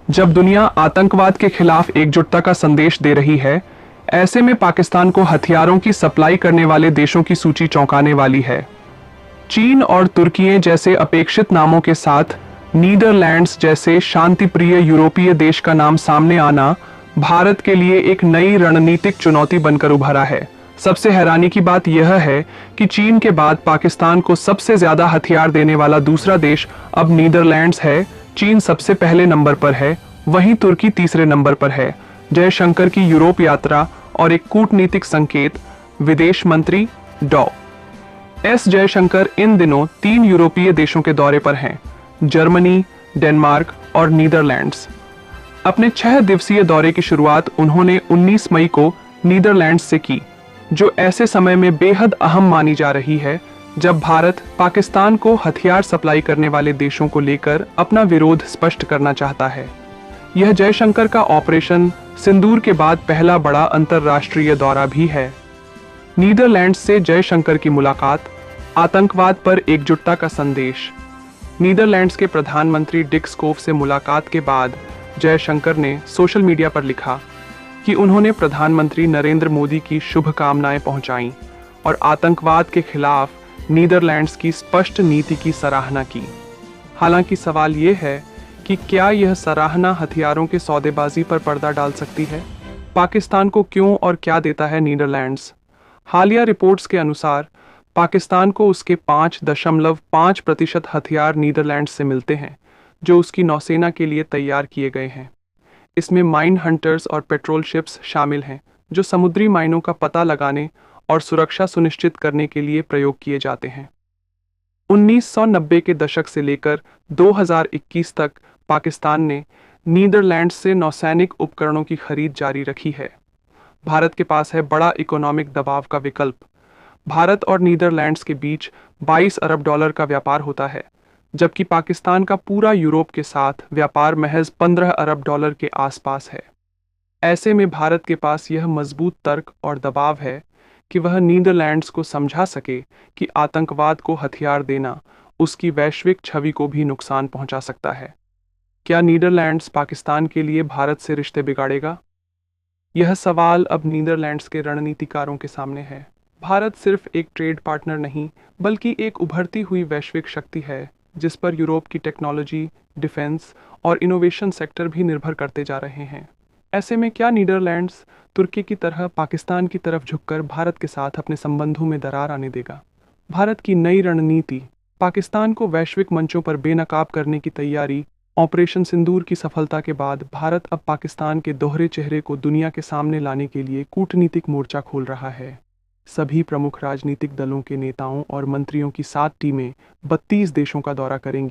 जब दुनिया आतंकवाद के खिलाफ एकजुटता का संदेश दे रही है, ऐसे में पाकिस्तान को हथियारों की सप्लाई करने वाले देशों की सूची चौंकाने वाली है। चीन और तुर्की जैसे अपेक्षित नामों के साथ नीदरलैंड्स जैसे शांतिप्रिय यूरोपीय देश का नाम सामने आना भारत के लिए एक नई रणनीतिक चुनौती बनकर उभरा है। सबसे हैरानी की बात यह है कि चीन के बाद पाकिस्तान को सबसे ज्यादा हथियार देने वाला दूसरा देश अब नीदरलैंड्स है। चीन सबसे पहले नंबर पर है, वहीं तुर्की तीसरे नंबर पर है। जयशंकर की यूरोप यात्रा और एक कूटनीतिक संकेत। विदेश मंत्री एस जयशंकर इन दिनों 3 यूरोपीय देशों के दौरे पर हैं, जर्मनी, डेनमार्क और नीदरलैंड्स। अपने 6 दिवसीय दौरे की शुरुआत उन्होंने 19 मई को नीदरलैंड्स से की, जो ऐसे समय में बेहद अहम मानी जा रही है जब भारत पाकिस्तान को हथियार सप्लाई करने वाले देशों को लेकर अपना विरोध स्पष्ट करना चाहता है। यह जयशंकर का ऑपरेशन सिंदूर के बाद पहला बड़ा अंतरराष्ट्रीय दौरा भी है। नीदरलैंड्स से जयशंकर की मुलाकात, आतंकवाद पर एकजुटता का संदेश। नीदरलैंड्स के प्रधानमंत्री डिक स्कोफ से मुलाकात के बाद जयशंकर ने सोशल मीडिया पर लिखा कि उन्होंने प्रधानमंत्री नरेंद्र मोदी की शुभकामनाएं पहुंचाईं और आतंकवाद के खिलाफ नीदरलैंड्स की स्पष्ट नीति की सराहना की। हालांकि सवाल यह है कि क्या यह सराहना हथियारों के सौदेबाजी पर पर्दा डाल सकती है? पाकिस्तान को क्यों और क्या देता है नीदरलैंड्स? हालिया रिपोर्ट्स के अनुसार पाकिस्तान को उसके 5.5% हथियार नीदरलैंड्स से मिलते हैं, जो उसकी नौसेना के लिए तैयार किए गए हैं। इसमें माइन हंटर्स और पेट्रोल शिप्स शामिल हैं, जो समुद्री माइनों का पता लगाने और सुरक्षा सुनिश्चित करने के लिए प्रयोग किए जाते हैं। 1990 के दशक से लेकर 2021 तक पाकिस्तान ने नीदरलैंड्स से नौसैनिक उपकरणों की खरीद जारी रखी है। भारत के पास है बड़ा इकोनॉमिक दबाव का विकल्प। भारत और नीदरलैंड्स के बीच 22 अरब डॉलर का व्यापार होता है, जबकि पाकिस्तान का पूरा यूरोप के साथ व्यापार महज 15 अरब डॉलर के आसपास है। ऐसे में भारत के पास यह मजबूत तर्क और दबाव है कि वह नीदरलैंड्स को समझा सके कि आतंकवाद को हथियार देना उसकी वैश्विक छवि को भी नुकसान पहुंचा सकता है। क्या नीदरलैंड्स पाकिस्तान के लिए भारत से रिश्ते बिगाड़ेगा? यह सवाल अब नीदरलैंड्स के रणनीतिकारों के सामने है। भारत सिर्फ एक ट्रेड पार्टनर नहीं, बल्कि एक उभरती हुई वैश्विक शक्ति है, जिस पर यूरोप की टेक्नोलॉजी, डिफेंस और इनोवेशन सेक्टर भी निर्भर करते जा रहे हैं। ऐसे में क्या नीदरलैंड्स तुर्की की तरह पाकिस्तान की तरफ झुककर भारत के साथ अपने संबंधों में दरार आने देगा? भारत की नई रणनीति, पाकिस्तान को वैश्विक मंचों पर बेनकाब करने की तैयारी। ऑपरेशन सिंदूर की सफलता के बाद भारत अब पाकिस्तान के दोहरे चेहरे को दुनिया के सामने लाने के लिए कूटनीतिक मोर्चा खोल रहा है। सभी प्रमुख राजनीतिक दलों के नेताओं और मंत्रियों की 7 टीमें 32 देशों का दौरा करेंगी।